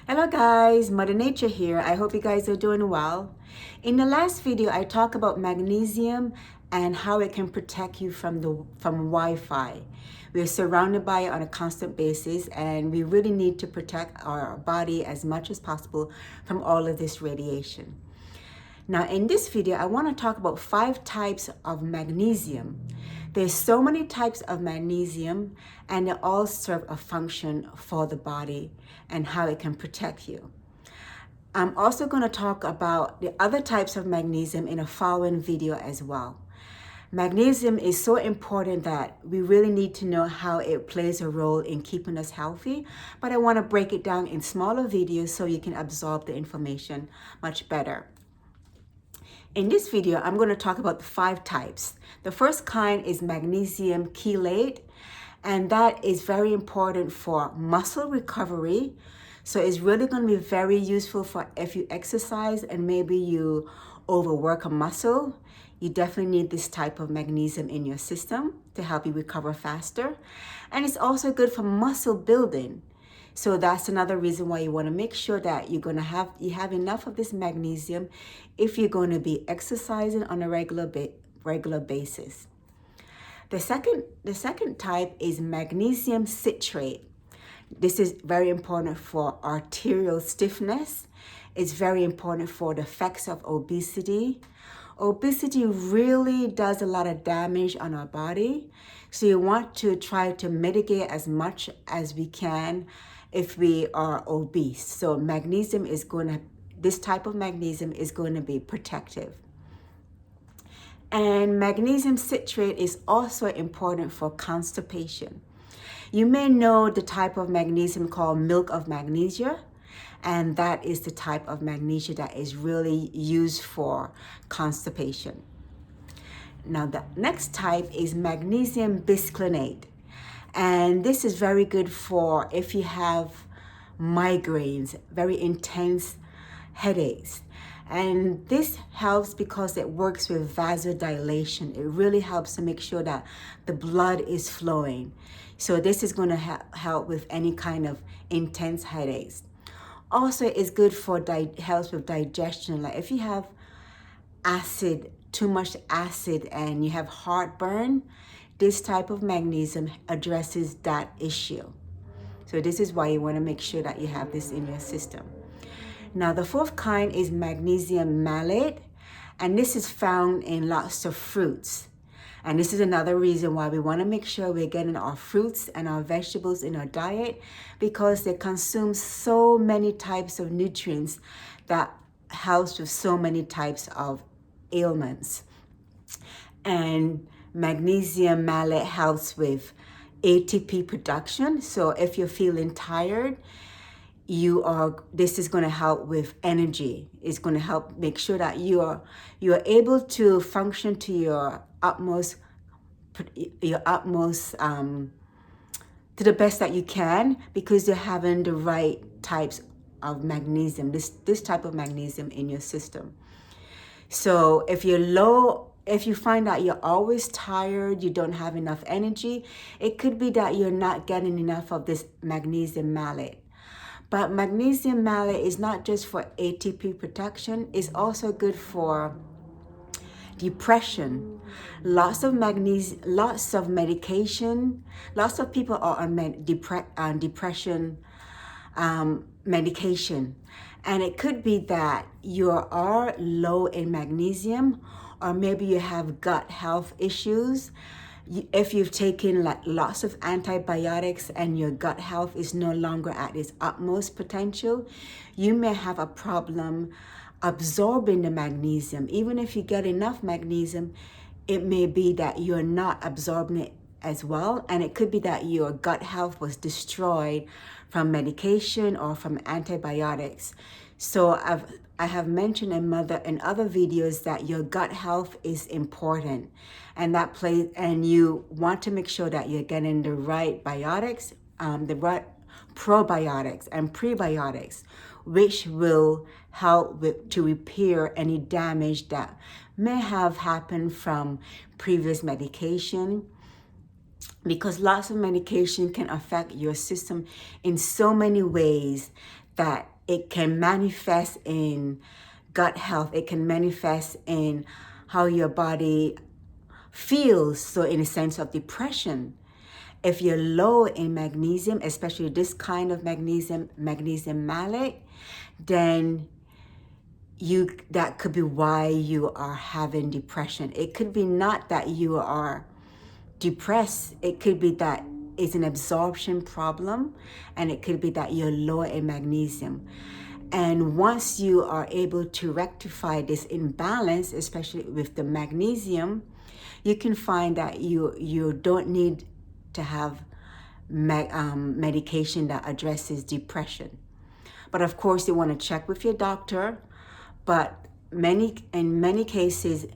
Hello guys, Mother Nature here. I hope you guys are doing well. In the last video, I talked about magnesium and how it can protect you from Wi-Fi. We're surrounded by it on a constant basis, and we really need to protect our body as much as possible from all of this radiation. Now in this video, I want to talk about 5 types of magnesium. There's so many types of magnesium, and they all serve a function for the body and how it can protect you. I'm also going to talk about the other types of magnesium in a following video as well. Magnesium is so important that we really need to know how it plays a role in keeping us healthy, but I want to break it down in smaller videos so you can absorb the information much better. In this video, I'm going to talk about the 5 types. The first kind is magnesium chelate, and that is very important for muscle recovery. So it's really going to be very useful for if you exercise and maybe you overwork a muscle. You definitely need this type of magnesium in your system to help you recover faster. And it's also good for muscle building. So that's another reason why you want to make sure that you have enough of this magnesium if you're going to be exercising on a regular basis. The second type is magnesium citrate. This is very important for arterial stiffness. It's very important for the effects of obesity. Obesity really does a lot of damage on our body. So you want to try to mitigate as much as we can if we are obese. So this type of magnesium is going to be protective. And magnesium citrate is also important for constipation. You may know the type of magnesium called milk of magnesia, and that is the type of magnesia that is really used for constipation. Now the next type is magnesium bisglycinate, and this is very good for if you have migraines, very intense headaches. And this helps because it works with vasodilation. It really helps to make sure that the blood is flowing. So this is going to help with any kind of intense headaches. Also, it's good for helps with digestion. Like if you have too much acid and you have heartburn, this type of magnesium addresses that issue. So this is why you want to make sure that you have this in your system. Now the 4th kind is magnesium malate, and this is found in lots of fruits. And this is another reason why we want to make sure we're getting our fruits and our vegetables in our diet, because they consume so many types of nutrients that helps with so many types of ailments. And magnesium malate helps with ATP production. So if you're feeling tired, this is going to help with energy. It's going to help make sure that you're able to function to your utmost to the best that you can, because you're having the right types of magnesium, this type of magnesium in your system. So if you find that you're always tired, you don't have enough energy, it could be that you're not getting enough of this magnesium malate. But magnesium malate is not just for ATP production, it's also good for depression. Lots of medication. Lots of people are on depression medication. And it could be that you are low in magnesium, or maybe you have gut health issues. If you've taken lots of antibiotics and your gut health is no longer at its utmost potential, you may have a problem absorbing the magnesium. Even if you get enough magnesium, it may be that you're not absorbing it as well. And it could be that your gut health was destroyed from medication or from antibiotics. So I have mentioned in other videos that your gut health is important, and and you want to make sure that you're getting the right biotics, the right probiotics and prebiotics, which will help to repair any damage that may have happened from previous medication. Because lots of medication can affect your system in so many ways that it can manifest in gut health. It can manifest in how your body feels. So in a sense of depression, if you're low in magnesium, especially this kind of magnesium, magnesium malate, then that could be why you are having depression. It could be not that you are depressed. It could be that it's an absorption problem, and it could be that you're low in magnesium. And once you are able to rectify this imbalance, especially with the magnesium, you can find that you don't need to have medication that addresses depression. But of course, you want to check with your doctor. But in many cases,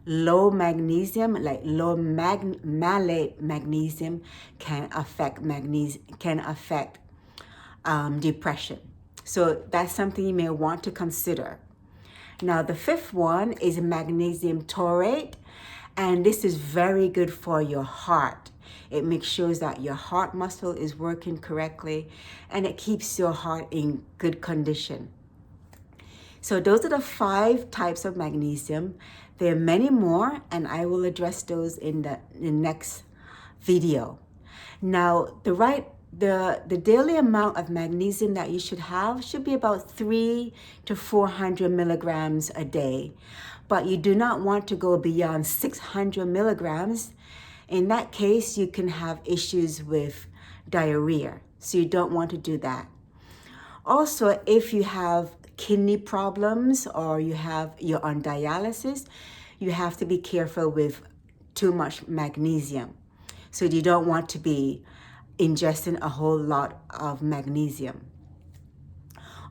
low magnesium, like low malate magnesium, can affect depression. So that's something you may want to consider. Now, the fifth one is magnesium taurate, and this is very good for your heart. It makes sure that your heart muscle is working correctly, and it keeps your heart in good condition. So those are the 5 types of magnesium. There are many more, and I will address those in the next video. Now, the daily amount of magnesium that you should have should be about 300 to 400 milligrams a day. But you do not want to go beyond 600 milligrams. In that case, you can have issues with diarrhea. So you don't want to do that. Also, if you have kidney problems or you're on dialysis, you have to be careful with too much magnesium. So you don't want to be ingesting a whole lot of magnesium.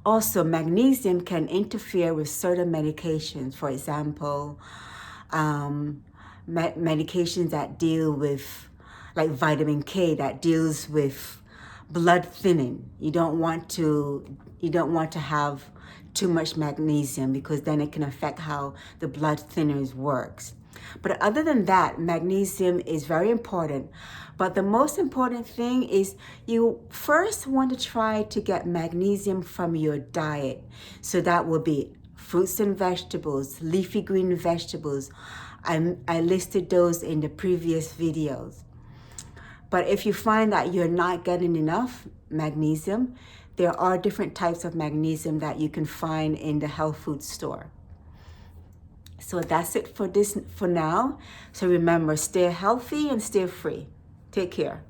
Also, magnesium can interfere with certain medications. For example, medications that deal with, like vitamin K, that deals with blood thinning. You don't want to have too much magnesium, because then it can affect how the blood thinners works. But other than that, magnesium is very important. But the most important thing is you first want to try to get magnesium from your diet. So that will be fruits and vegetables, leafy green vegetables. I listed those in the previous videos. But if you find that you're not getting enough magnesium, there are different types of magnesium that you can find in the health food store. So that's it for now. So remember, stay healthy and stay free. Take care.